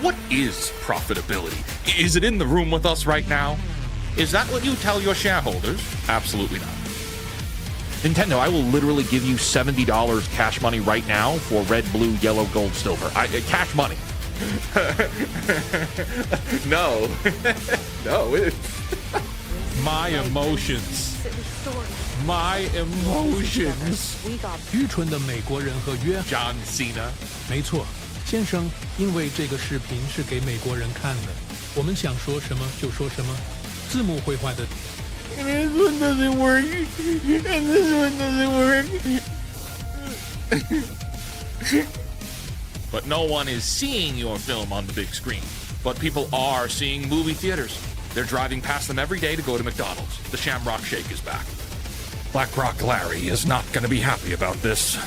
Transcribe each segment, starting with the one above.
What is profitability? Is it in the room with us right now? Is that what you tell your shareholders? Absolutely not. Nintendo, I will literally give you $70 cash money right now for red, blue, yellow, gold, silver. Cash money. No. No. My emotions. My emotions. 愚蠢的美国人和约 John Cena. 没错，先生，因为这个视频是给美国人看的，我们想说什么就说什么，字幕会坏的。This one doesn't work. And this one doesn't work. But no one is seeing your film on the big screen. But people are seeing movie theaters. They're driving past them every day to go to McDonald's. The Shamrock Shake is back. Black Rock Larry is not going to be happy about this.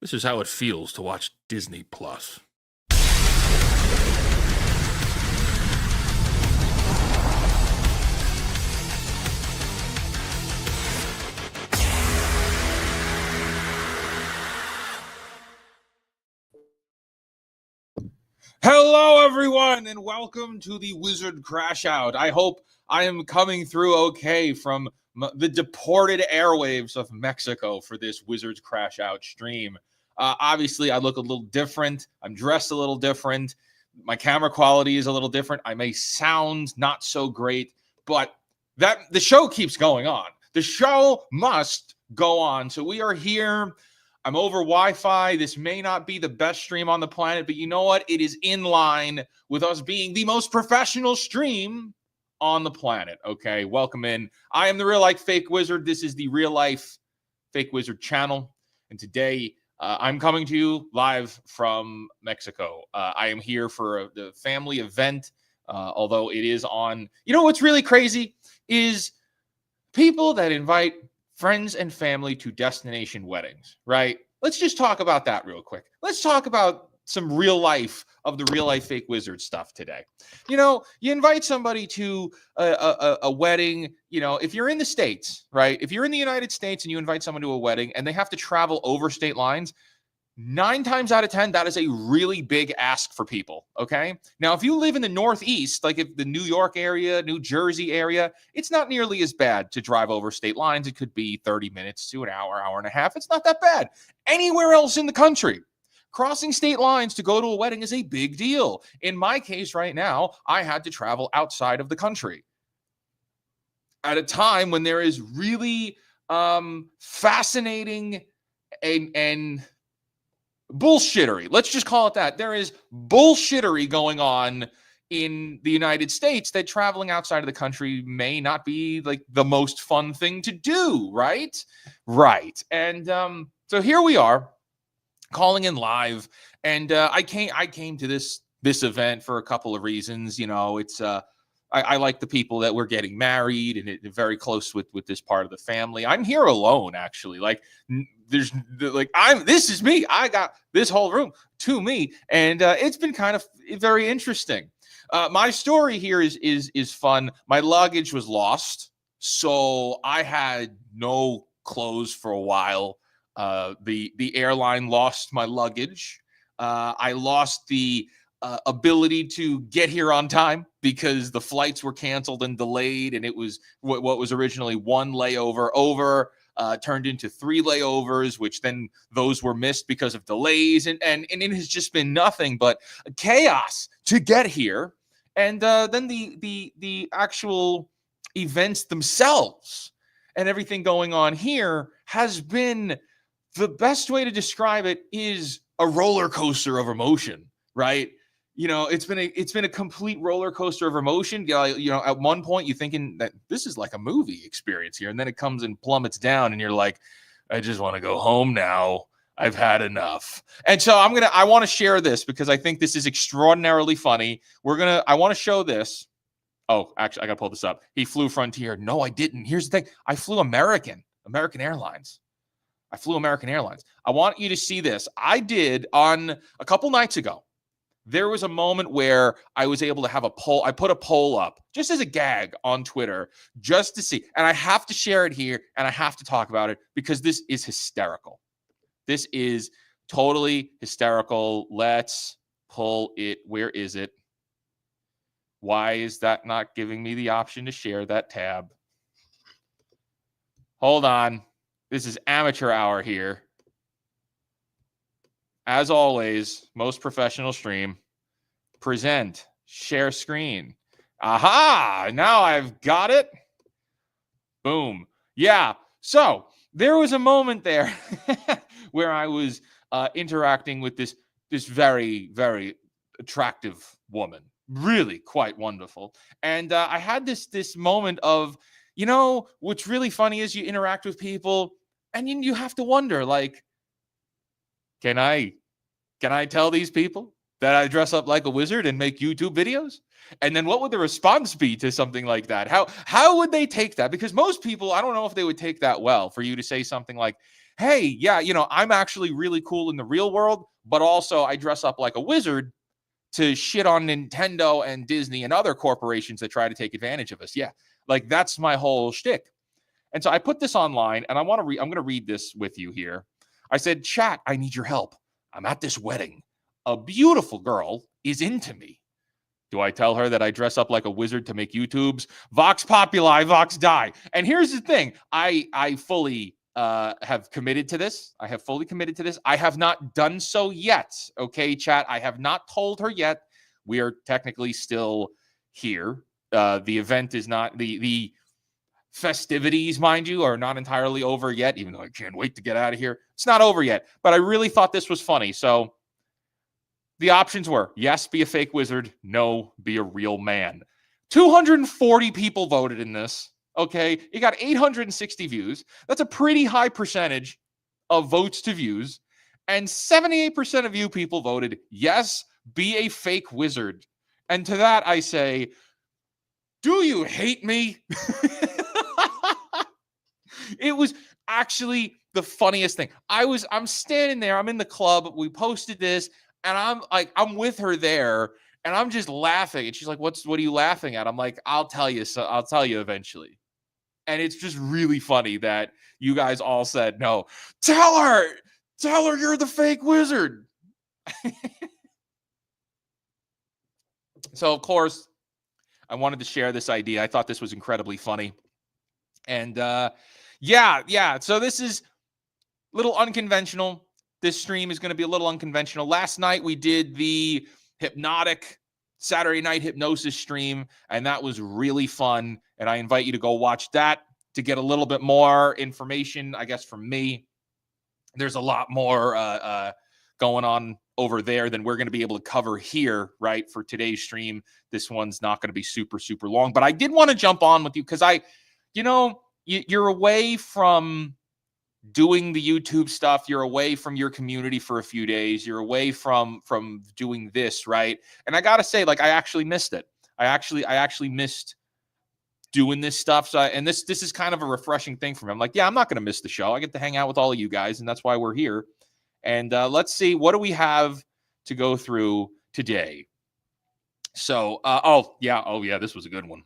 This is how it feels to watch Disney Plus. Hello, everyone, and welcome to the Wizard Crash Out. I hope I am coming through okay from the deported airwaves of Mexico for this Wizards Crash Out stream. Obviously, I look a little different. I'm dressed a little different. My camera quality is a little different. I may sound not so great, but the show keeps going on. The show must go on. So we are here. I'm over Wi-Fi. This may not be the best stream on the planet, but you know what? It is in line with us being the most professional stream on the planet. Okay, welcome in. I am the Real Life Fake Wizard. This is the Real Life Fake Wizard channel. And today I'm coming to you live from Mexico. I am here for the family event, although it is on... You know what's really crazy is people that invite friends and family to destination weddings, right? Let's just talk about that real quick. Let's talk about some real life of the Real Life Fake Wizard stuff today. You know, you invite somebody to a wedding, you know, if you're in the States, right? If you're in the United States and you invite someone to a wedding and they have to travel over state lines, 9 times out of 10, that is a really big ask for people, okay? Now, if you live in the Northeast, like if the New York area, New Jersey area, it's not nearly as bad to drive over state lines. It could be 30 minutes to an hour, hour and a half. It's not that bad. Anywhere else in the country, crossing state lines to go to a wedding is a big deal. In my case right now, I had to travel outside of the country at a time when there is really fascinating and bullshittery. Let's just call it that. There is bullshittery going on in the United States that traveling outside of the country may not be like the most fun thing to do, right? Right. And so here we are calling in live, and I came to this event for a couple of reasons. You know, it's I like the people that we're getting married, and it's very close with this part of the family. I'm here alone, actually. Like, this is me. I got this whole room to me, and it's been kind of very interesting. My story here is fun. My luggage was lost, so I had no clothes for a while. The airline lost my luggage. I lost the ability to get here on time because the flights were canceled and delayed, and it was what was originally one layover turned into 3 layovers, which then those were missed because of delays, and it has just been nothing but chaos to get here. And then the actual events themselves and everything going on here has been, the best way to describe it is a roller coaster of emotion, right? You know, it's been a complete roller coaster of emotion. You know, at one point you're thinking that this is like a movie experience here, and then it comes and plummets down, and you're like, I just want to go home now. I've had enough. And so I want to share this because I think this is extraordinarily funny. I want to show this. Oh, actually, I got to pull this up. He flew Frontier. No, I didn't. Here's the thing. I flew American Airlines. I want you to see this. I did on a couple nights ago. There was a moment where I was able to have a poll. I put a poll up just as a gag on Twitter just to see. And I have to share it here, and I have to talk about it because this is hysterical. This is totally hysterical. Let's pull it. Where is it? Why is that not giving me the option to share that tab? Hold on. This is amateur hour here. As always, most professional stream. Present. Share screen. Aha! Now I've got it. Boom. Yeah. So there was a moment there where I was interacting with this very, very attractive woman. Really quite wonderful. And I had this moment of, you know, what's really funny is you interact with people and you have to wonder, like, can I tell these people that I dress up like a wizard and make YouTube videos? And then what would the response be to something like that? How would they take that? Because most people, I don't know if they would take that well for you to say something like, hey, yeah, you know, I'm actually really cool in the real world, but also I dress up like a wizard to shit on Nintendo and Disney and other corporations that try to take advantage of us. Yeah, like that's my whole shtick. And so I put this online, and I'm going to read this with you here. I said, chat, I need your help. I'm at this wedding. A beautiful girl is into me. Do I tell her that I dress up like a wizard to make YouTubes? Vox populi, vox die. And here's the thing. I fully have committed to this. I have fully committed to this. I have not done so yet. Okay, chat. I have not told her yet. We are technically still here. The event is not, the festivities, mind you, are not entirely over yet, even though I can't wait to get out of here. It's not over yet. But I really thought this was funny. So the options were, yes, be a fake wizard. No, be a real man. 240 people voted in this. Okay, it got 860 views. That's a pretty high percentage of votes to views. And 78% of you people voted, yes, be a fake wizard. And to that I say, do you hate me? It was actually the funniest thing. I'm standing there, I'm in the club, we posted this, and I'm with her there, and I'm just laughing. And she's like, what are you laughing at? I'm like, I'll tell you eventually. And it's just really funny that you guys all said, no, tell her you're the fake wizard. So, of course, I wanted to share this idea. I thought this was incredibly funny. And yeah. So this is a little unconventional. This stream is going to be a little unconventional. Last night we did the hypnotic Saturday night hypnosis stream, and that was really fun. And I invite you to go watch that to get a little bit more information, I guess, from me. There's a lot more going on over there than we're going to be able to cover here, right, for today's stream. This one's not going to be super, super long. But I did want to jump on with you because you're away from doing the YouTube stuff. You're away from your community for a few days. You're away from doing this, right? And I got to say, like, I actually missed it. I actually missed doing this stuff. So, and this is kind of a refreshing thing for me. I'm like, yeah, I'm not going to miss the show. I get to hang out with all of you guys, and that's why we're here. And let's see, what do we have to go through today? So, this was a good one.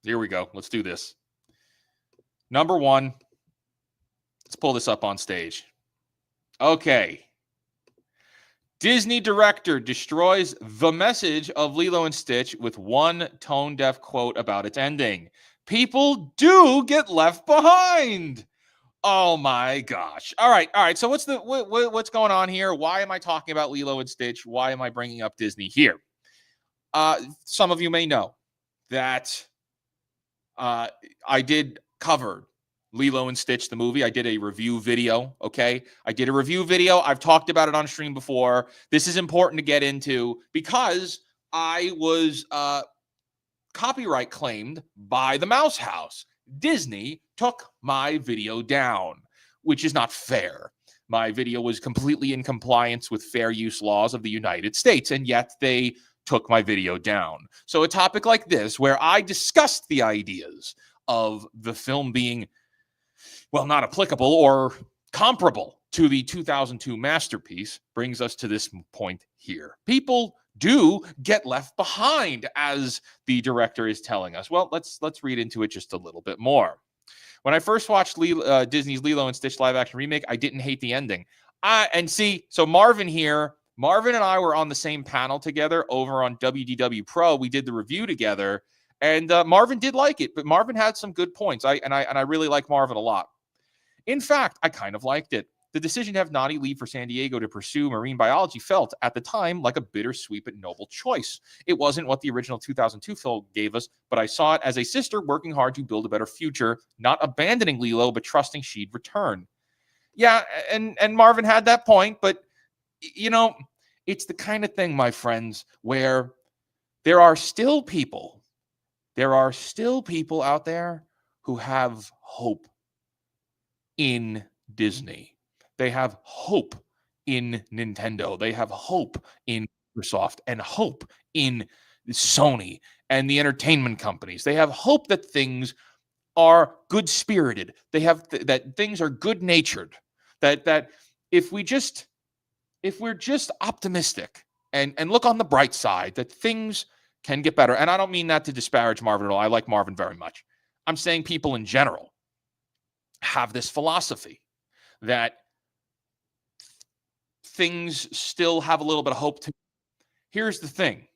Here we go. Let's do this. Number one, let's pull this up on stage. Okay. Disney director destroys the message of Lilo and Stitch with one tone-deaf quote about its ending. People do get left behind. Oh my gosh. All right. So what's going on here? Why am I talking about Lilo and Stitch? Why am I bringing up Disney here? Some of you may know that I did cover Lilo and Stitch, the movie. I did a review video, okay? I did a review video. I've talked about it on stream before. This is important to get into because I was copyright claimed by the Mouse House. Disney took my video down, which is not fair. My video was completely in compliance with fair use laws of the United States, and yet they took my video down. So a topic like this, where I discussed the ideas of the film being, well, not applicable or comparable to the 2002 masterpiece, brings us to this point here. People do get left behind, as the director is telling us. Well, let's read into it just a little bit more. When I first watched Disney's Lilo and Stitch live action remake, I didn't hate the ending. And see, so Marvin and I were on the same panel together over on WDW Pro. We did the review together, and Marvin did like it, but Marvin had some good points. I really like Marvin a lot. In fact, I kind of liked it. The decision to have Nani leave for San Diego to pursue marine biology felt, at the time, like a bittersweet but noble choice. It wasn't what the original 2002 film gave us, but I saw it as a sister working hard to build a better future, not abandoning Lilo, but trusting she'd return. Yeah, and Marvin had that point, but, you know, it's the kind of thing, my friends, where there are still people out there who have hope in Disney. They have hope in Nintendo. They have hope in Microsoft and hope in Sony and the entertainment companies. They have hope that things are good-spirited. They have that things are good-natured. That if we're just optimistic and look on the bright side, that things can get better. And I don't mean that to disparage Marvin at all. I like Marvin very much. I'm saying people in general have this philosophy that things still have a little bit of hope to. Here's the thing.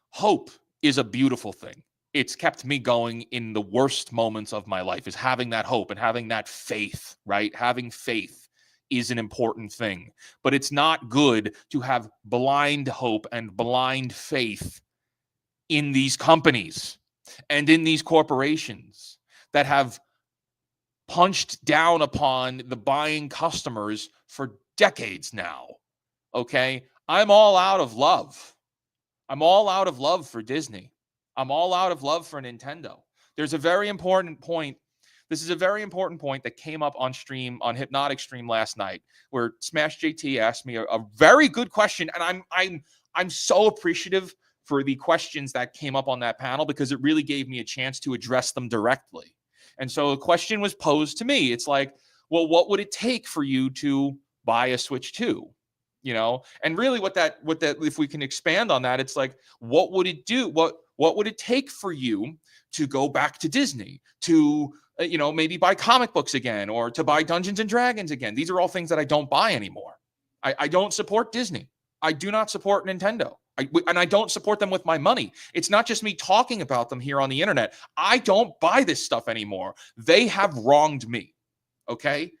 Hope is a beautiful thing. It's kept me going in the worst moments of my life, is having that hope and having that faith, right? Having faith is an important thing, but it's not good to have blind hope and blind faith in these companies and in these corporations that have punched down upon the buying customers for decades now. Okay? I'm all out of love. I'm all out of love for Disney. I'm all out of love for Nintendo. There's a very important point. This is a very important point that came up on stream, on Hypnotic Stream last night, where Smash JT asked me a very good question, and I'm so appreciative for the questions that came up on that panel, because it really gave me a chance to address them directly. And so a question was posed to me. It's like, well, what would it take for you to buy a Switch 2? You know, and really what that, if we can expand on that, it's like, what would it do? What would it take for you to go back to Disney, to, maybe buy comic books again, or to buy Dungeons and Dragons again? These are all things that I don't buy anymore. I don't support Disney. I do not support Nintendo. And I don't support them with my money. It's not just me talking about them here on the internet. I don't buy this stuff anymore. They have wronged me. Okay?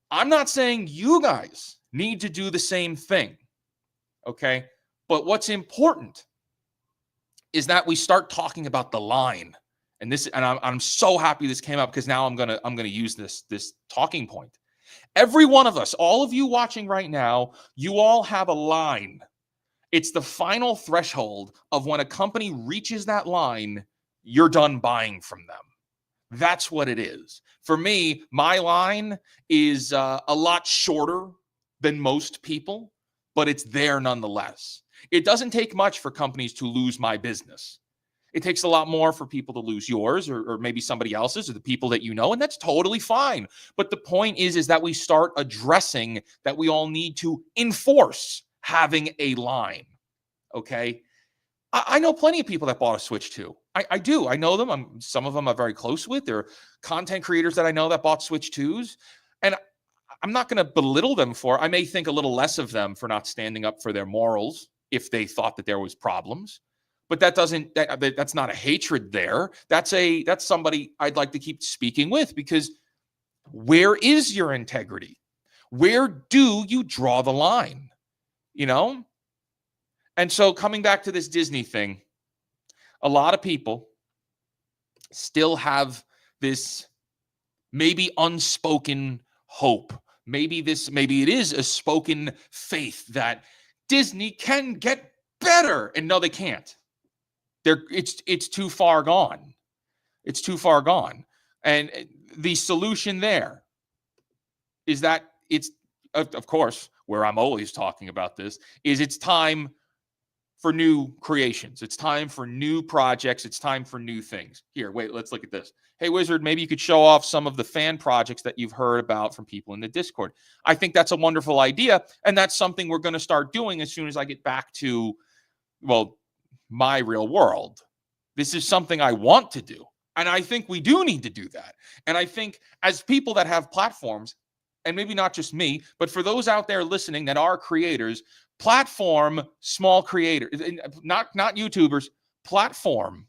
I'm not saying you guys need to do the same thing. Okay? But what's important is that we start talking about the line. And I'm so happy this came up, because now I'm gonna use this talking point. Every one of us, all of you watching right now, you all have a line. It's the final threshold of when a company reaches that line, you're done buying from them. That's what it is. For me, my line is a lot shorter than most people, but it's there nonetheless. It doesn't take much for companies to lose my business. It takes a lot more for people to lose yours, or maybe somebody else's, or the people that you know, and that's totally fine. But the point is that we start addressing that we all need to enforce having a line. Okay? I know plenty of people that bought a Switch 2. I do. I know them. Some of them I'm very close with. They're content creators that I know that bought Switch 2s. And I'm not going to belittle them for, I may think a little less of them for not standing up for their morals if they thought that there was problems. But that's not a hatred there. That's somebody I'd like to keep speaking with, because where is your integrity? Where do you draw the line? You know? And so coming back to this Disney thing, a lot of people still have this maybe unspoken hope. Maybe it is a spoken faith that Disney can get better. And no, they can't. It's too far gone. It's too far gone. And the solution there is that it's, of course, where I'm always talking about this, is it's time for new creations. It's time for new projects. It's time for new things. Here, wait, let's look at this. Hey, Wizard, maybe you could show off some of the fan projects that you've heard about from people in the Discord. I think that's a wonderful idea, and that's something we're going to start doing as soon as I get back to, well, my real world. This is something I want to do, and I think we do need to do that. And I think as people that have platforms, and maybe not just me, but for those out there listening that are creators, platform small creators, not YouTubers, platform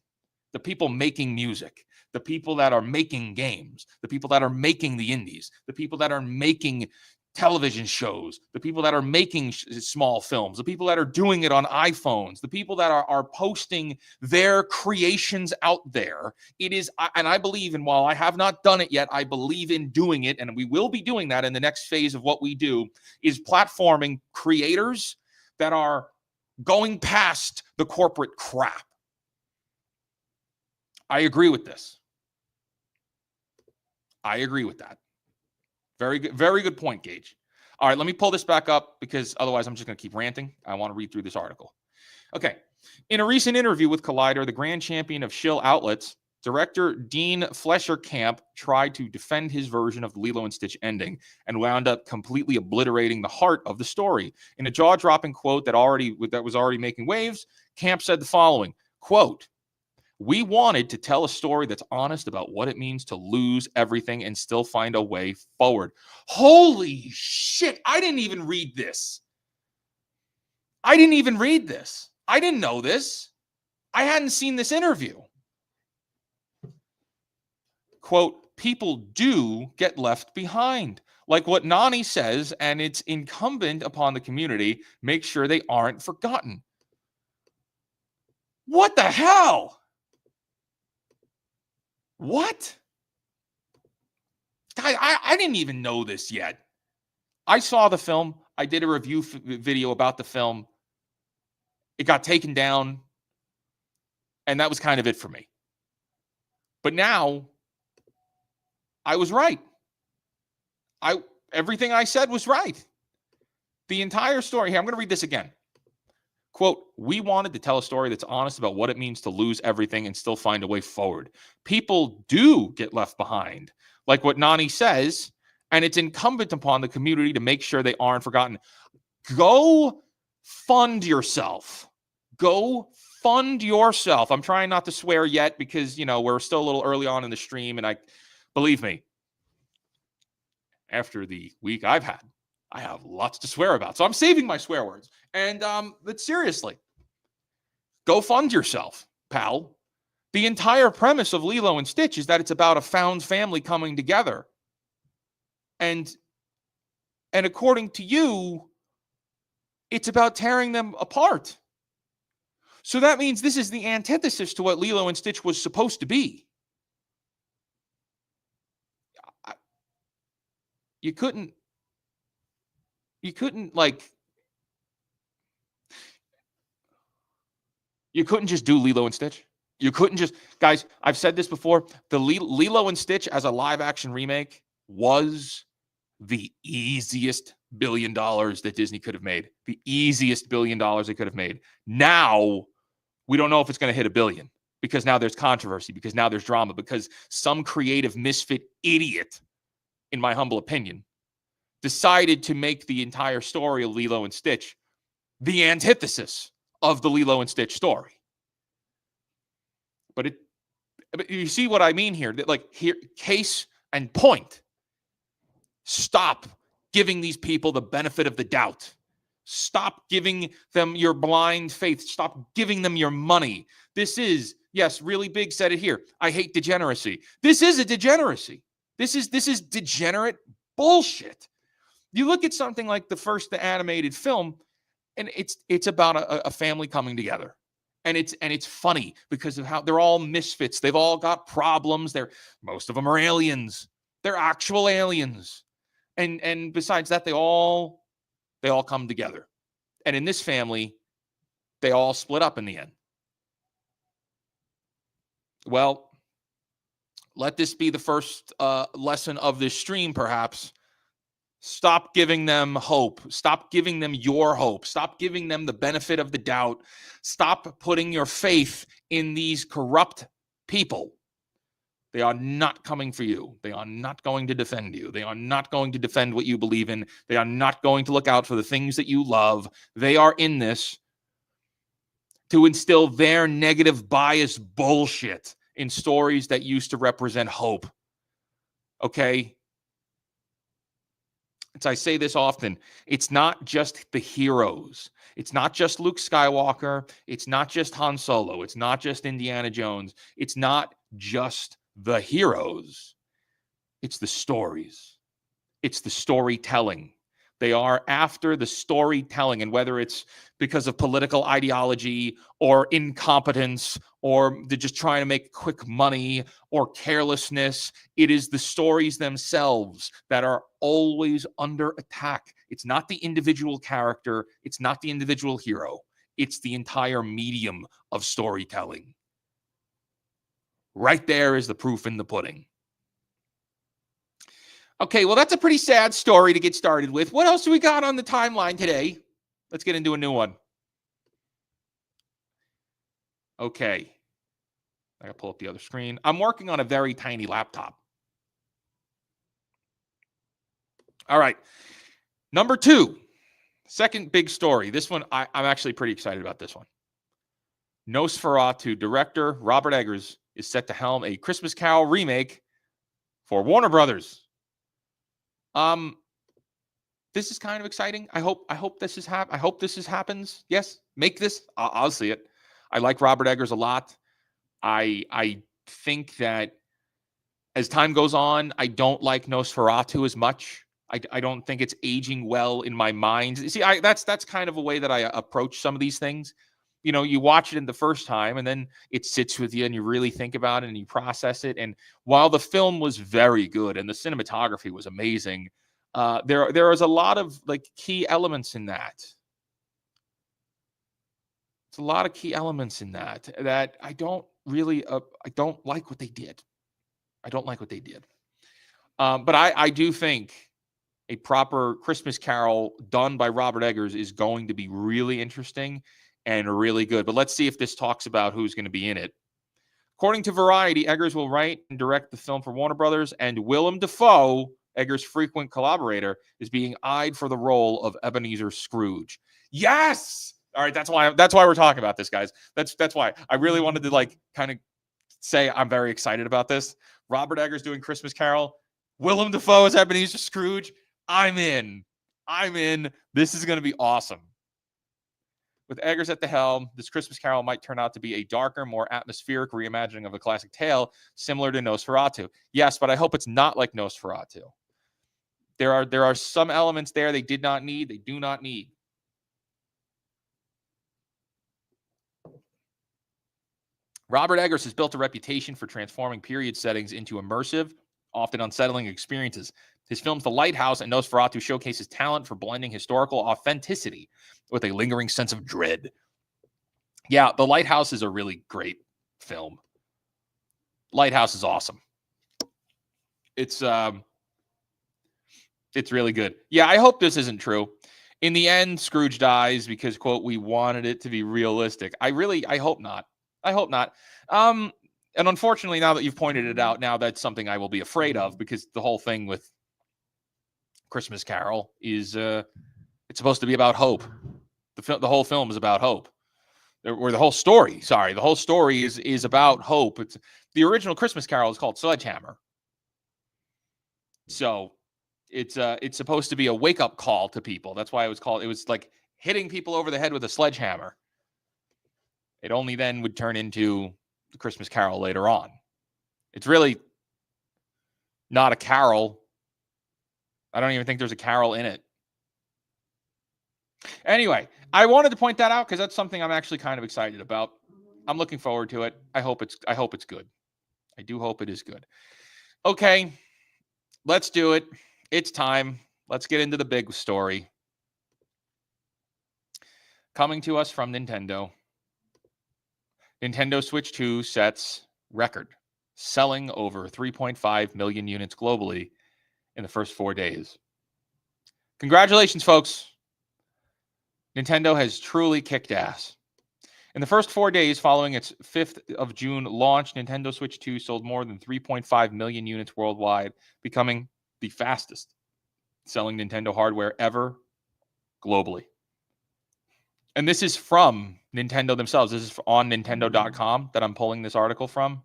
the people making music, the people that are making games, the people that are making the indies, the people that are making television shows, the people that are making small films, the people that are doing it on iPhones, the people that are posting their creations out there. It is, and I believe, and while I have not done it yet, I believe in doing it, and we will be doing that in the next phase of what we do, is platforming creators that are going past the corporate crap. I agree with this. I agree with that. Very good point, Gage. All right, let me pull this back up because otherwise I'm just going to keep ranting. I want to read through this article. Okay. In a recent interview with Collider, the grand champion of shill outlets, director Dean Flesher-Camp tried to defend his version of the Lilo and Stitch ending and wound up completely obliterating the heart of the story. In a jaw-dropping quote that was already making waves, Camp said the following, quote, "We wanted to tell a story that's honest about what it means to lose everything and still find a way forward." Holy shit. I didn't even read this. I didn't know this. I hadn't seen this interview. Quote, "People do get left behind. Like what Nani says, and it's incumbent upon the community, make sure they aren't forgotten." What the hell? What? I didn't even know this yet. I saw the film. I did a review video about the film. It got taken down. And that was kind of it for me. But now, I was right. Everything I said was right. The entire story here, I'm going to read this again. Quote, "We wanted to tell a story that's honest about what it means to lose everything and still find a way forward. People do get left behind, like what Nani says, and it's incumbent upon the community to make sure they aren't forgotten." Go fund yourself. Go fund yourself. I'm trying not to swear yet because, we're still a little early on in the stream, and believe me, after the week I've had, I have lots to swear about. So I'm saving my swear words. But seriously, go fund yourself, pal. The entire premise of Lilo and Stitch is that it's about a found family coming together. And according to you, it's about tearing them apart. So that means this is the antithesis to what Lilo and Stitch was supposed to be. You couldn't just do Lilo and Stitch. You couldn't just, guys, I've said this before. The Lilo and Stitch as a live action remake was the easiest $1 billion that Disney could have made. The easiest $1 billion they could have made. Now, we don't know if it's going to hit $1 billion because now there's controversy, because now there's drama, because some creative misfit idiot, in my humble opinion, decided to make the entire story of Lilo and Stitch the antithesis of the Lilo and Stitch story. But you see what I mean here? Here, case and point. Stop giving these people the benefit of the doubt. Stop giving them your blind faith. Stop giving them your money. This is, yes, Really Big said it here. I hate degeneracy. This is a degeneracy. This is degenerate bullshit. You look at something like the animated film, and it's about a family coming together. And it's funny because of how they're all misfits. They've all got problems. Most of them are aliens. They're actual aliens. And besides that, they all come together. And in this family, they all split up in the end. Well, let this be the first lesson of this stream, perhaps. Stop giving them hope. Stop giving them your hope. Stop giving them the benefit of the doubt. Stop putting your faith in these corrupt people. They are not coming for you. They are not going to defend you. They are not going to defend what you believe in. They are not going to look out for the things that you love. They are in this to instill their negative bias bullshit in stories that used to represent hope. Okay? As I say this often, it's not just the heroes. It's not just Luke Skywalker. It's not just Han Solo. It's not just Indiana Jones. It's not just the heroes. It's the stories. It's the storytelling. They are after the storytelling, and whether it's because of political ideology or incompetence or they're just trying to make quick money or carelessness, it is the stories themselves that are always under attack. It's not the individual character. It's not the individual hero. It's the entire medium of storytelling. Right there is the proof in the pudding. Okay, well, that's a pretty sad story to get started with. What else do we got on the timeline today? Let's get into a new one. Okay. I gotta pull up the other screen. I'm working on a very tiny laptop. All right. Number 2, second big story. This one, I'm actually pretty excited about this one. Nosferatu director Robert Eggers is set to helm a Christmas Carol remake for Warner Brothers. This is kind of exciting. I hope this happens. Yes, make this. I'll see it. I like Robert Eggers a lot. I think that as time goes on, I don't like Nosferatu as much. I don't think it's aging well in my mind. See, that's kind of a way that I approach some of these things. You know, you watch it in the first time and then it sits with you and you really think about it and you process it. And while the film was very good and the cinematography was amazing, there is a lot of like key elements in that. It's a lot of key elements in that I don't really, I don't like what they did. I don't like what they did. But I do think a proper Christmas Carol done by Robert Eggers is going to be really interesting and really good. But let's see if this talks about who's going to be in it. According to Variety, Eggers will write and direct the film for Warner Brothers, and Willem Dafoe, Eggers' frequent collaborator, is being eyed for the role of Ebenezer Scrooge. Yes! All right, that's why we're talking about this, guys. That's why I really wanted to like kind of say I'm very excited about this. Robert Eggers doing Christmas Carol, Willem Dafoe as Ebenezer Scrooge. I'm in. This is going to be awesome. With Eggers at the helm, this Christmas Carol might turn out to be a darker, more atmospheric reimagining of a classic tale, similar to Nosferatu. Yes, but I hope it's not like Nosferatu. There are some elements there they do not need. Robert Eggers has built a reputation for transforming period settings into immersive, often unsettling experiences. His films The Lighthouse and Nosferatu showcase his talent for blending historical authenticity with a lingering sense of dread. Yeah, The Lighthouse is a really great film. Lighthouse is awesome. It's really good. Yeah, I hope this isn't true. In the end, Scrooge dies because, quote, we wanted it to be realistic. I hope not. And unfortunately, now that you've pointed it out, now that's something I will be afraid of, because the whole thing with Christmas Carol is it's supposed to be about hope. The whole film is about hope. Or the whole story is about hope. It's the original Christmas Carol is called Sledgehammer. So it's supposed to be a wake-up call to people. That's why it was like hitting people over the head with a sledgehammer. It only then would turn into the Christmas Carol later on. It's really not a carol. I don't even think there's a carol in it. Anyway, I wanted to point that out because that's something I'm actually kind of excited about. I'm looking forward to it. I hope it's good. I do hope it is good. Okay, let's do it. It's time. Let's get into the big story. Coming to us from Nintendo. Nintendo Switch 2 sets record, selling over 3.5 million units globally in the first 4 days. Congratulations, folks. Nintendo has truly kicked ass. In the first 4 days following its 5th of June launch, Nintendo Switch 2 sold more than 3.5 million units worldwide, becoming the fastest selling Nintendo hardware ever globally. And this is from Nintendo themselves. This is on Nintendo.com that I'm pulling this article from.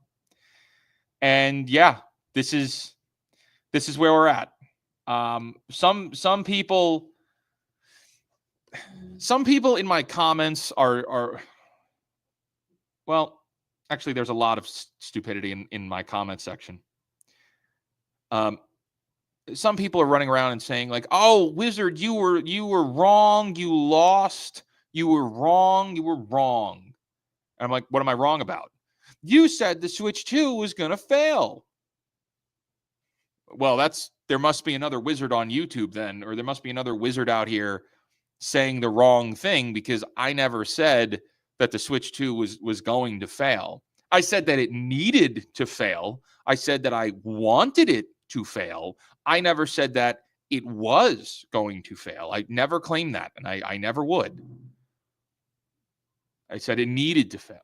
And yeah, this is where we're at. Some people in my comments are well, actually, there's a lot of stupidity in my comment section. Some people are running around and saying like, "Oh, Wizard, you were wrong. You lost. You were wrong. You were wrong." And I'm like, "What am I wrong about? You said the Switch 2 was going to fail." Well, there must be another wizard on YouTube then, or there must be another wizard out here saying the wrong thing, because I never said that the Switch 2 was going to fail. I said that it needed to fail. I said that I wanted it to fail. I never said that it was going to fail. I never claimed that, and I never would. I said it needed to fail.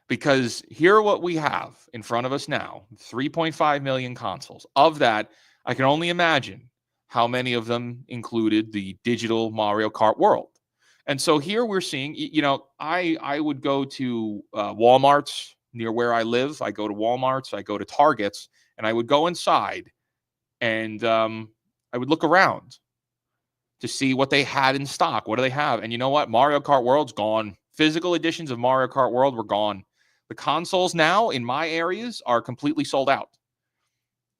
Because here what we have in front of us now, 3.5 million consoles. Of that, I can only imagine how many of them included the digital Mario Kart World. And so here we're seeing, I would go to Walmarts near where I live. I go to Walmarts, I go to Targets, and I would go inside and I would look around to see what they had in stock. What do they have? And you know what? Mario Kart World's gone. Physical editions of Mario Kart World were gone. The consoles now in my areas are completely sold out.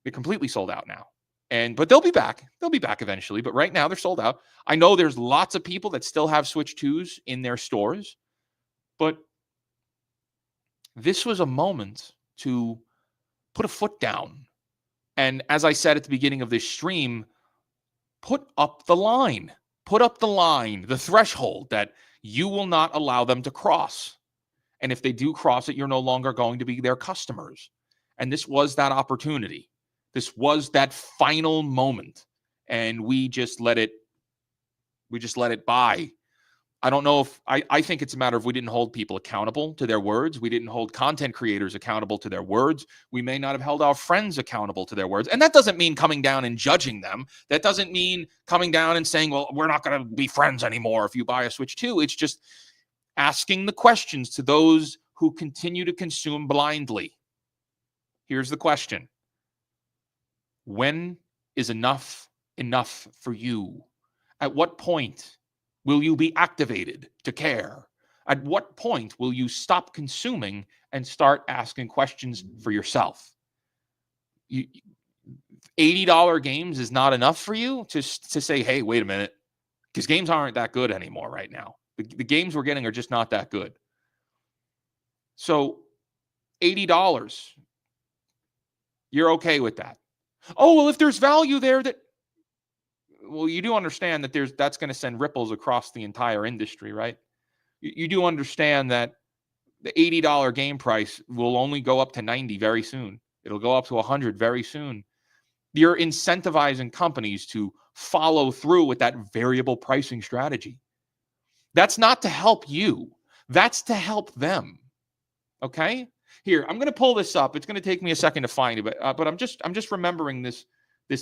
They're completely sold out now. But they'll be back. They'll be back eventually. But right now they're sold out. I know there's lots of people that still have Switch 2s in their stores. But this was a moment to put a foot down. And as I said at the beginning of this stream, put up the line. Put up the line, the threshold that you will not allow them to cross. And if they do cross it, you're no longer going to be their customers. And this was that opportunity. This was that final moment. And we just let it by. I don't know if I think it's a matter of we didn't hold people accountable to their words. We didn't hold content creators accountable to their words. We may not have held our friends accountable to their words. And that doesn't mean coming down and judging them. That doesn't mean coming down and saying, well, we're not going to be friends anymore if you buy a Switch 2. It's just asking the questions to those who continue to consume blindly. Here's the question. When is enough for you? At what point will you be activated to care? At what point will you stop consuming and start asking questions for yourself? $80 games is not enough for you to say, hey, wait a minute, because games aren't that good anymore right now. The games we're getting are just not that good. So $80, you're okay with that. Oh, well, if there's value there well, you do understand that that's going to send ripples across the entire industry, right? You do understand that the $80 game price will only go up to 90 very soon. It'll go up to 100 very soon. You're incentivizing companies to follow through with that variable pricing strategy. That's not to help you. That's to help them. Okay? Here, I'm going to pull this up. It's going to take me a second to find it, but I'm just remembering this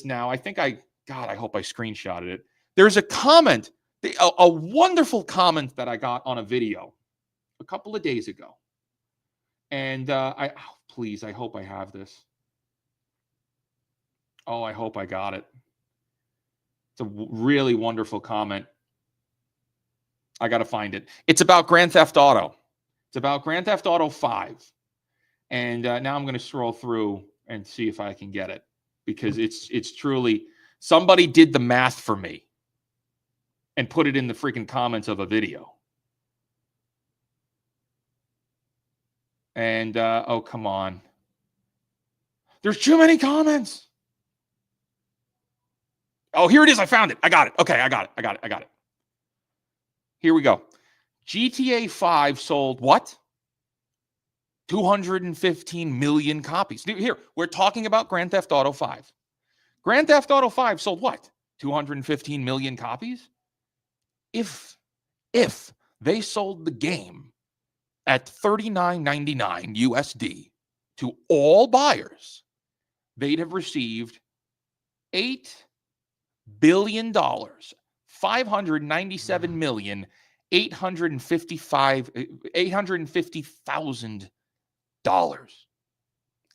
now. I think God, I hope I screenshotted it. There's a comment, a wonderful comment that I got on a video a couple of days ago. And please, I hope I have this. Oh, I hope I got it. It's a really wonderful comment. I got to find it. It's about Grand Theft Auto. It's about Grand Theft Auto 5. And now I'm going to scroll through and see if I can get it, because it's truly, somebody did the math for me and put it in the freaking comments of a video. And, oh, come on. There's too many comments. Oh, here it is. I found it. I got it. Okay, I got it. Here we go. GTA 5 sold what? 215 million copies. Here, we're talking about Grand Theft Auto 5. Grand Theft Auto 5 sold what? 215 million copies? If they sold the game at $39.99 USD to all buyers, they'd have received $8 billion, $850,000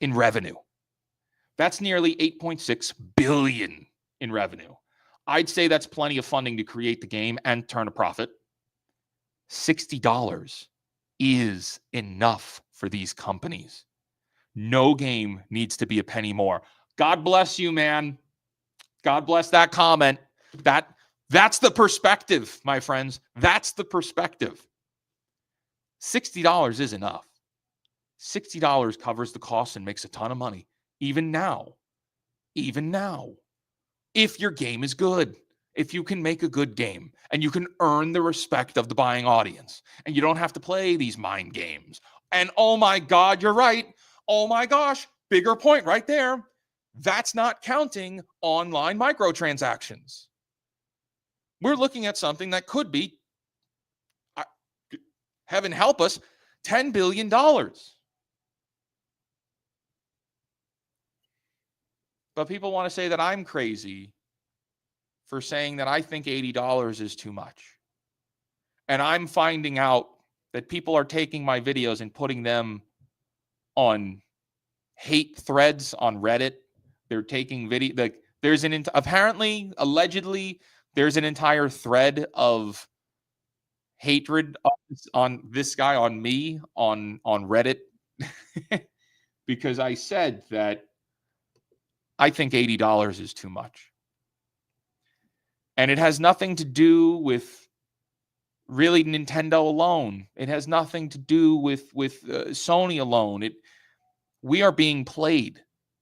in revenue That's nearly $8.6 billion in revenue. I'd say that's plenty of funding to create the game and turn a profit. $60 is enough for these companies. No game needs to be a penny more. God bless you, man. God bless that comment. That's the perspective, my friends. That's the perspective. $60 is enough. $60 covers the cost and makes a ton of money. Even now. If your game is good. If you can make a good game and you can earn the respect of the buying audience and you don't have to play these mind games. And oh my God, you're right. Oh my gosh, bigger point right there. That's not counting online microtransactions. We're looking at something that could be, heaven help us, $10 billion. But people want to say that I'm crazy for saying that I think $80 is too much. And I'm finding out that people are taking my videos and putting them on hate threads on Reddit. They're taking video, there's allegedly, there's an entire thread of hatred on this guy, on me, on Reddit, because I said that I think $80 is too much. And it has nothing to do with really Nintendo alone. It has nothing to do with Sony alone. We are being played.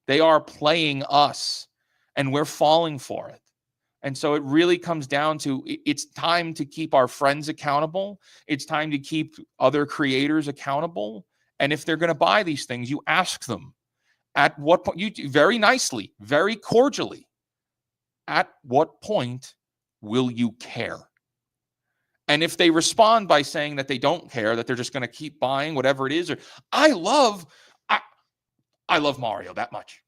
They are playing us, and we're falling for it. And so it really comes down to, it's time to keep our friends accountable. It's time to keep other creators accountable. And if they're going to buy these things, you ask them at what point, you very nicely, very cordially, at what point will you care? And if they respond by saying that they don't care, that they're just going to keep buying whatever it is, or I love Mario that much.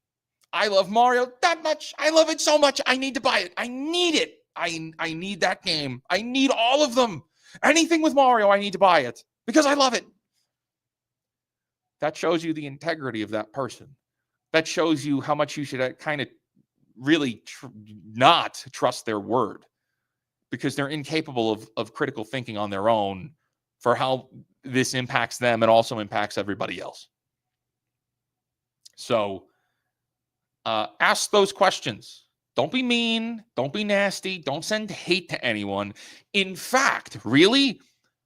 I love Mario that much. I love it so much. I need to buy it. I need it. I need that game. I need all of them. Anything with Mario, I need to buy it because I love it. That shows you the integrity of that person. That shows you how much you should kind of really not trust their word, because they're incapable of critical thinking on their own for how this impacts them and also impacts everybody else. So ask those questions. Don't be mean. Don't be nasty. Don't send hate to anyone. In fact, really,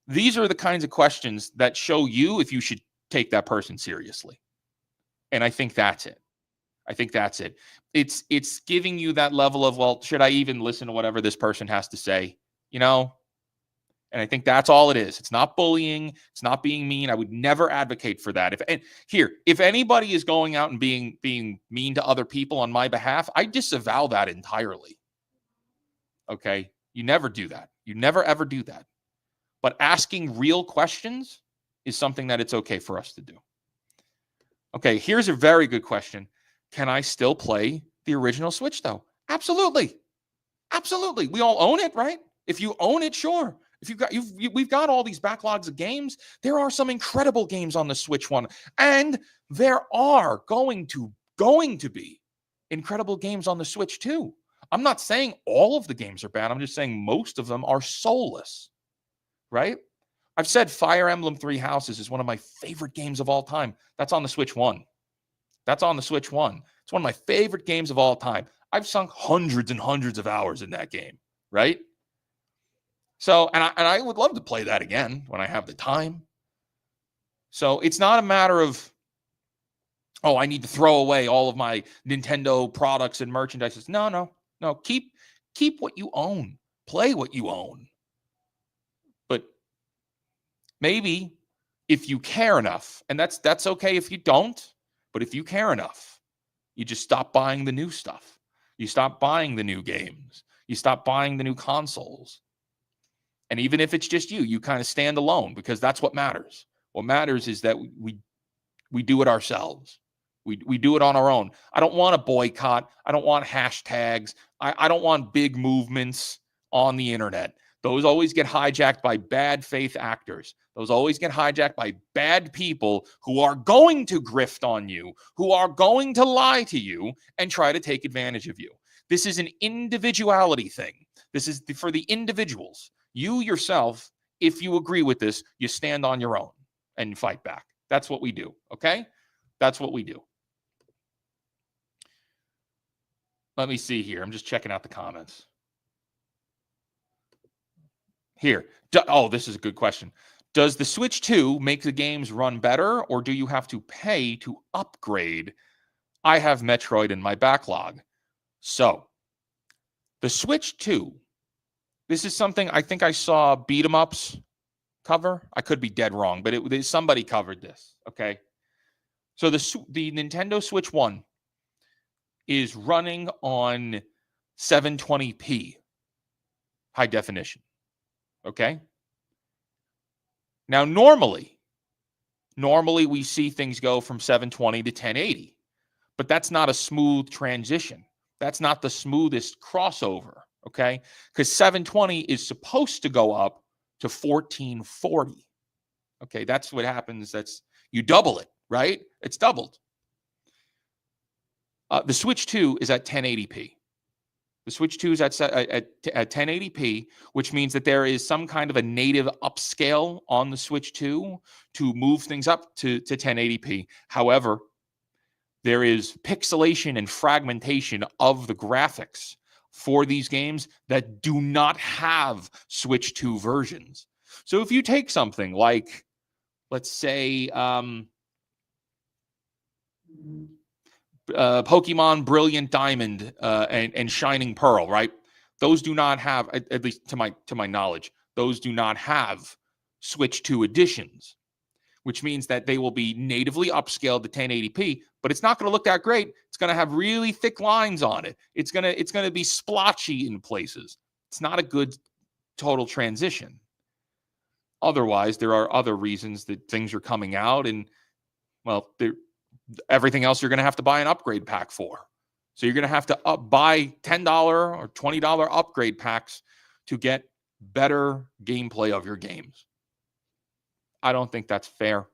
these are the kinds of questions that show you if you should take that person seriously. And I think that's it. It's giving you that level of, well, should I even listen to whatever this person has to say? You know? And I think that's all it is. It's not bullying. It's not being mean. I would never advocate for that. If anybody is going out and being mean to other people on my behalf, I disavow that entirely. Okay? You never do that. You never, ever do that. But asking real questions is something that it's okay for us to do. Okay, here's a very good question. Can I still play the original Switch, though? Absolutely. Absolutely. We all own it, right? If you own it, sure. We've got all these backlogs of games. There are some incredible games on the Switch one, and there are going to be incredible games on the Switch too. I'm not saying all of the games are bad. I'm just saying most of them are soulless, right? I've said Fire Emblem Three Houses is one of my favorite games of all time. That's on the Switch one. It's one of my favorite games of all time. I've sunk hundreds and hundreds of hours in that game, right? So, and I would love to play that again when I have the time. So it's not a matter of, oh, I need to throw away all of my Nintendo products and merchandise. No. Keep what you own. Play what you own. But maybe if you care enough, and that's okay if you don't, but if you care enough, you just stop buying the new stuff. You stop buying the new games. You stop buying the new consoles. And even if it's just you kind of stand alone, because that's what matters. What matters is that we do it ourselves. We do it on our own. I don't want a boycott. I don't want hashtags. I don't want big movements on the internet. Those always get hijacked by bad faith actors. Those always get hijacked by bad people who are going to grift on you, who are going to lie to you and try to take advantage of you. This is an individuality thing. This is for the individuals. You yourself, if you agree with this, you stand on your own and fight back. That's what we do, okay? That's what we do. Let me see here. I'm just checking out the comments. Here. Oh, this is a good question. Does the Switch 2 make the games run better, or do you have to pay to upgrade? I have Metroid in my backlog. So, the Switch 2, this is something I think I saw Beat 'em Ups cover. I could be dead wrong, but somebody covered this, okay? So, the Nintendo Switch 1 is running on 720p high definition, okay? Now, normally we see things go from 720 to 1080, but that's not a smooth transition. That's not the smoothest crossover, okay? Because 720 is supposed to go up to 1440. Okay, that's what happens. You double it, right? It's doubled. The Switch 2 is at 1080p. The Switch 2 is at 1080p, which means that there is some kind of a native upscale on the Switch 2 to move things up to 1080p. However, there is pixelation and fragmentation of the graphics for these games that do not have Switch 2 versions. So if you take something like, let's say, Pokemon Brilliant Diamond and Shining Pearl, right? Those do not have, at least to my knowledge, those do not have Switch 2 editions, which means that they will be natively upscaled to 1080p, but it's not going to look that great. It's going to have really thick lines on it. It's going to be splotchy in places. It's not a good total transition. Otherwise, there are other reasons that things are coming out, and well, everything else you're going to have to buy an upgrade pack for. So you're going to have to buy $10 or $20 upgrade packs to get better gameplay of your games. I don't think that's fair.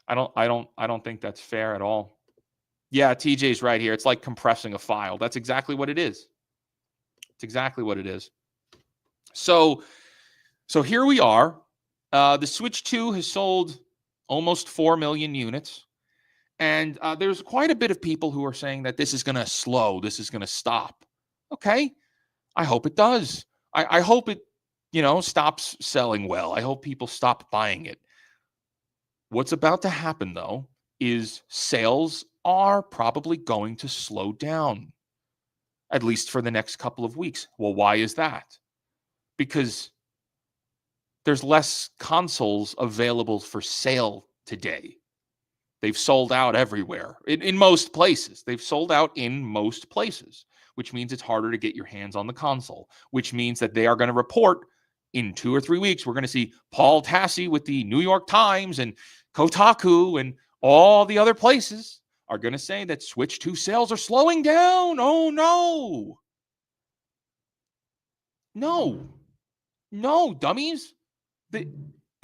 I don't think that's fair at all. Yeah, TJ's right here. It's like compressing a file. That's exactly what it is. It's exactly what it is. So here we are. The Switch 2 has sold almost 4 million units. And there's quite a bit of people who are saying that this is going to slow. This is going to stop. Okay. I hope it does. I hope it, stops selling well. I hope people stop buying it. What's about to happen, though, is sales are probably going to slow down, at least for the next couple of weeks. Well, why is that? Because there's less consoles available for sale today. They've sold out everywhere, in most places. They've sold out in most places, which means it's harder to get your hands on the console, which means that they are going to report in 2 or 3 weeks. We're going to see Paul Tassi with the New York Times and Kotaku and all the other places are going to say that Switch 2 sales are slowing down. Oh, no. No, dummies. The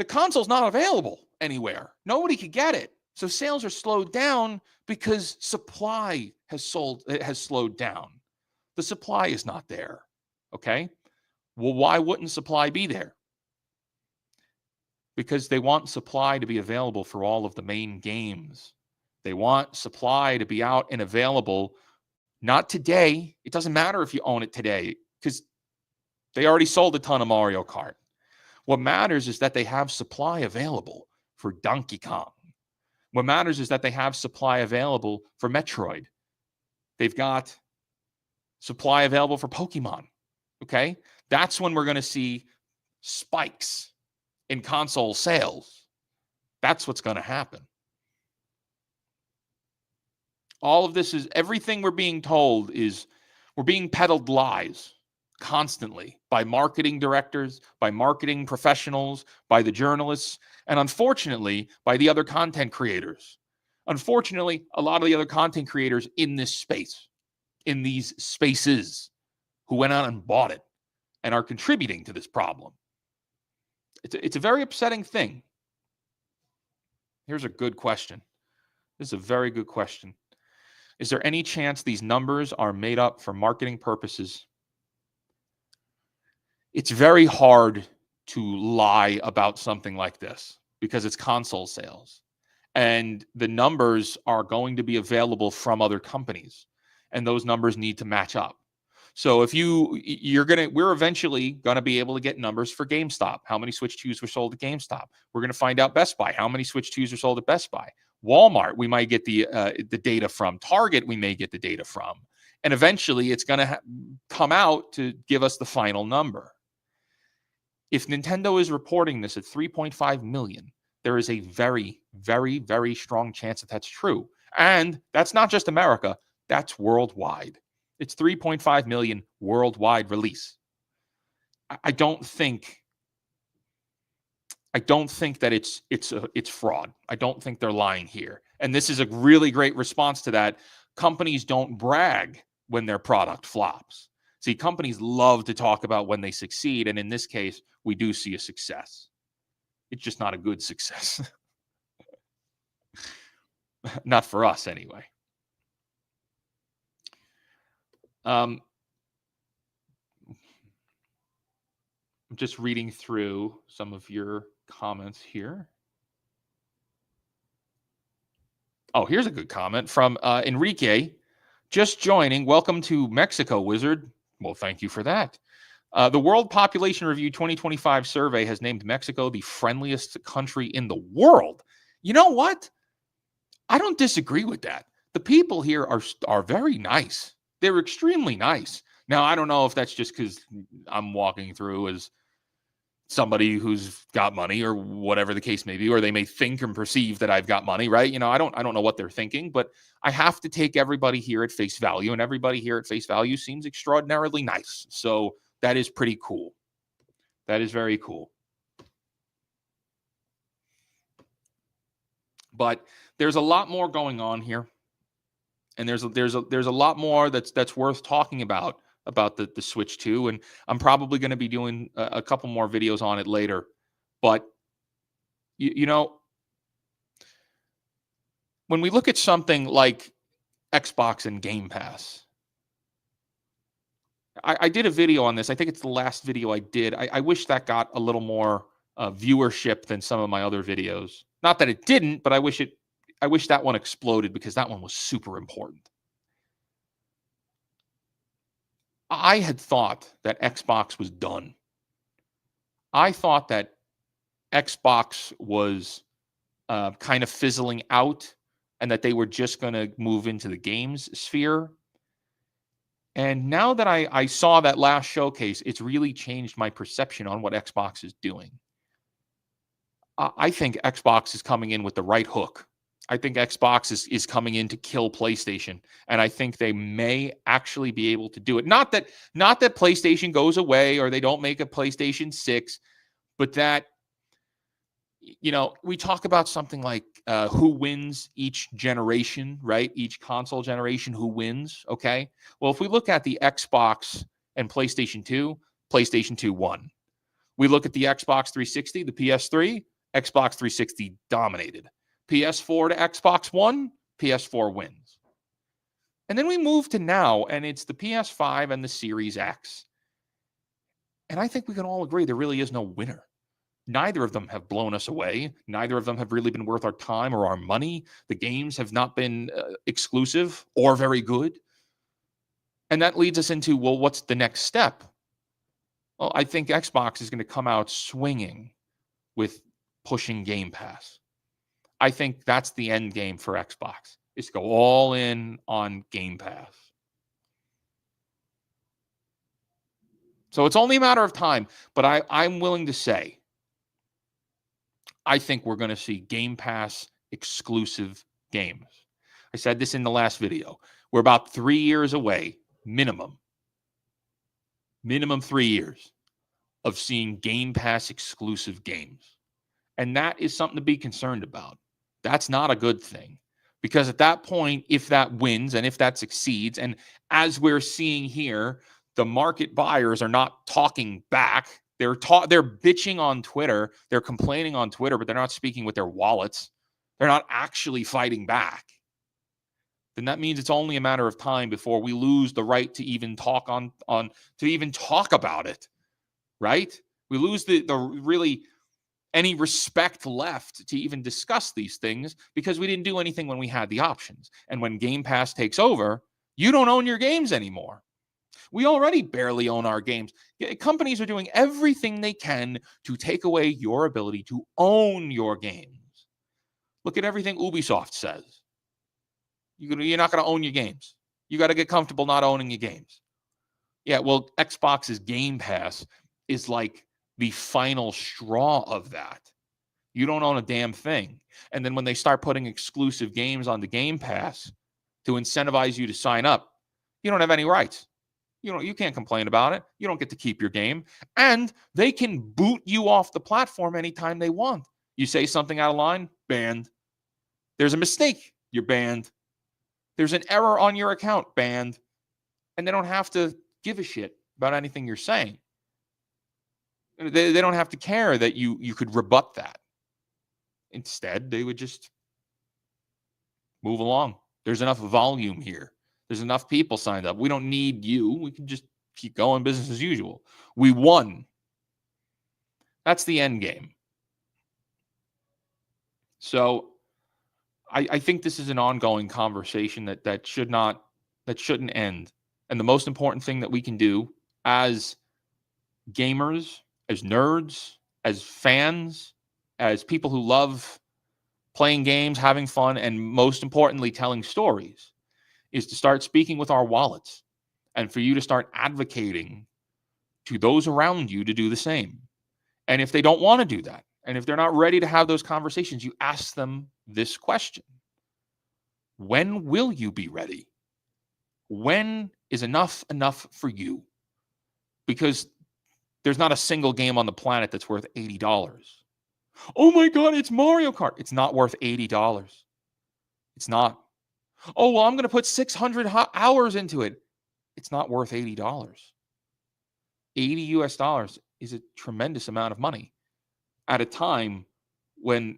console's not available anywhere. Nobody could get it. So sales are slowed down because supply has slowed down. The supply is not there. Okay? Well, why wouldn't supply be there? Because they want supply to be available for all of the main games. They want supply to be out and available, not today. It doesn't matter if you own it today because they already sold a ton of Mario Kart. What matters is that they have supply available for Donkey Kong. What matters is that they have supply available for Metroid. They've got supply available for Pokemon. Okay? That's when we're going to see spikes in console sales. That's what's going to happen. All of this is, everything we're being told is, we're being peddled lies constantly by marketing directors, by marketing professionals, by the journalists, and unfortunately, by the other content creators. Unfortunately, a lot of the other content creators in this space, in these spaces, who went out and bought it and are contributing to this problem. It's a very upsetting thing. Here's a good question. This is a very good question. Is there any chance these numbers are made up for marketing purposes? It's very hard to lie about something like this because it's console sales. And the numbers are going to be available from other companies. And those numbers need to match up. So if we're eventually going to be able to get numbers for GameStop. How many Switch 2s were sold at GameStop? We're going to find out Best Buy. How many Switch 2s are sold at Best Buy? Walmart, we might get the data from. Target, we may get the data from. And eventually it's going to come out to give us the final number. If Nintendo is reporting this at 3.5 million, there is a very, very, very strong chance that that's true. And that's not just America, that's worldwide. It's 3.5 million worldwide release. I don't think that it's fraud. I don't think they're lying here. And this is a really great response to that. Companies don't brag when their product flops. See, companies love to talk about when they succeed, and in this case, we do see a success. It's just not a good success. Not for us, anyway. I'm just reading through some of your comments here. Oh, here's a good comment from Enrique. Just joining. Welcome to Mexico, Wizard. Well, thank you for that. The World Population Review 2025 survey has named Mexico the friendliest country in the world. You know what? I don't disagree with that. The people here are very nice. They're extremely nice. Now, I don't know if that's just because I'm walking through as somebody who's got money or whatever the case may be, or they may think and perceive that I've got money, right? You know, I don't know what they're thinking, but I have to take everybody here at face value, and everybody here at face value seems extraordinarily nice. So that is pretty cool. That is very cool. But there's a lot more going on here, and there's a lot more that's worth talking about the Switch 2, and I'm probably going to be doing a couple more videos on it later. But you know, when we look at something like Xbox and Game Pass, I did a video on this. I think it's the last video I did. I wish that got a little more viewership than some of my other videos. Not that it didn't, but I wish that one exploded because that one was super important. I had thought that Xbox was done. I thought that Xbox was kind of fizzling out and that they were just going to move into the games sphere. And now that I saw that last showcase, it's really changed my perception on what Xbox is doing. I think Xbox is coming in with the right hook. I think Xbox is coming in to kill PlayStation, and I think they may actually be able to do it. Not that PlayStation goes away or they don't make a PlayStation 6, but that, you know, we talk about something like who wins each generation, right? Each console generation, who wins, okay? Well, if we look at the Xbox and PlayStation 2 won. We look at the Xbox 360, the PS3, Xbox 360 dominated. PS4 to Xbox One, PS4 wins. And then we move to now, and it's the PS5 and the Series X. And I think we can all agree there really is no winner. Neither of them have blown us away. Neither of them have really been worth our time or our money. The games have not been exclusive or very good. And that leads us into, well, what's the next step? Well, I think Xbox is going to come out swinging with pushing Game Pass. I think that's the end game for Xbox, is to go all in on Game Pass. So it's only a matter of time, but I'm willing to say, I think we're going to see Game Pass exclusive games. I said this in the last video. We're about 3 years away, minimum 3 years of seeing Game Pass exclusive games. And that is something to be concerned about. That's not a good thing, because at that point, if that wins and if that succeeds, and as we're seeing here, the market buyers are not talking back. They're bitching on Twitter. They're complaining on Twitter, but they're not speaking with their wallets. They're not actually fighting back. Then that means it's only a matter of time before we lose the right to even talk to even talk about it, right? We lose the really any respect left to even discuss these things because we didn't do anything when we had the options. And when Game Pass takes over, you don't own your games anymore. We already barely own our games. Companies are doing everything they can to take away your ability to own your games. Look at everything Ubisoft says. You're not going to own your games. You got to get comfortable not owning your games. Yeah, well, Xbox's Game Pass is like the final straw of that. You don't own a damn thing. And then when they start putting exclusive games on the Game Pass to incentivize you to sign up, you don't have any rights. You can't complain about it. You don't get to keep your game. And they can boot you off the platform anytime they want. You say something out of line, banned. There's a mistake, you're banned. There's an error on your account, banned. And they don't have to give a shit about anything you're saying. They don't have to care that you could rebut that. Instead, they would just move along. There's enough volume here. There's enough people signed up. We don't need you. We can just keep going business as usual. We won. That's the end game. So I think this is an ongoing conversation that shouldn't end. And the most important thing that we can do as gamers, as nerds, as fans, as people who love playing games, having fun, and most importantly, telling stories, is to start speaking with our wallets and for you to start advocating to those around you to do the same. And if they don't want to do that, and if they're not ready to have those conversations, you ask them this question. When will you be ready? When is enough for you? Because there's not a single game on the planet that's worth $80. Oh my God, it's Mario Kart. It's not worth $80. It's not. Oh, well, I'm going to put 600 hours into it. It's not worth $80. $80 is a tremendous amount of money at a time when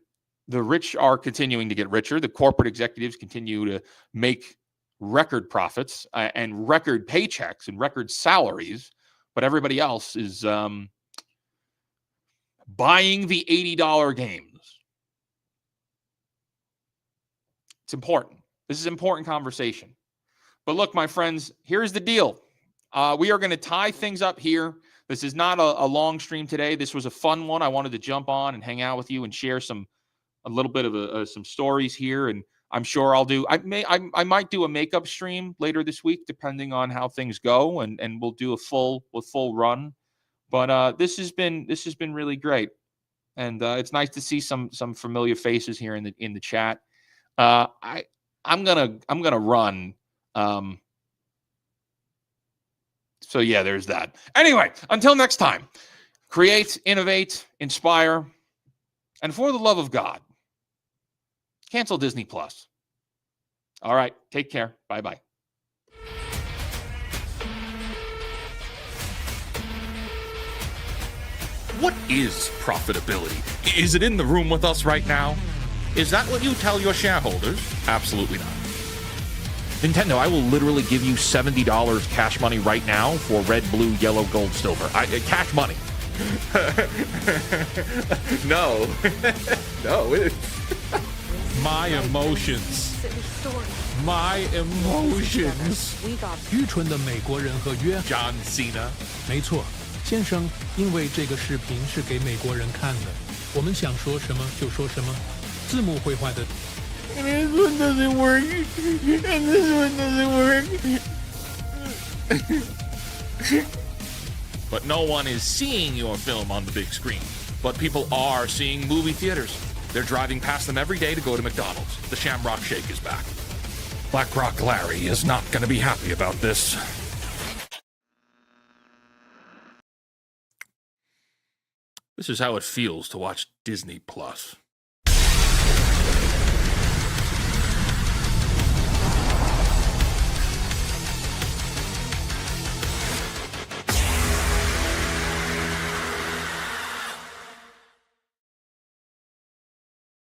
the rich are continuing to get richer. The corporate executives continue to make record profits and record paychecks and record salaries, but everybody else is buying the $80 games. It's important. This is an important conversation. But look, my friends, here's the deal. We are going to tie things up here. This is not a long stream today. This was a fun one. I wanted to jump on and hang out with you and share a little bit of some stories here. And I'm sure I might do a makeup stream later this week, depending on how things go, and we'll do a full run. But this has been really great, and it's nice to see some familiar faces here in the chat. I'm gonna run. So yeah, there's that. Anyway, until next time, create, innovate, inspire, and for the love of God, cancel Disney Plus. All right, take care. Bye-bye. What is profitability? Is it in the room with us right now? Is that what you tell your shareholders? Absolutely not. Nintendo, I will literally give you $70 cash money right now for red, blue, yellow, gold, silver. Cash money. No. No. My emotions. My emotions. 愚蠢的美国人和约 John Cena. 没错，先生，因为这个视频是给美国人看的，我们想说什么就说什么，字幕会坏的。And this one doesn't work. And this one doesn't work. But no one is seeing your film on the big screen. But people are seeing movie theaters. They're driving past them every day to go to McDonald's. The Shamrock Shake is back. Black Rock Larry is not going to be happy about this. This is how it feels to watch Disney Plus.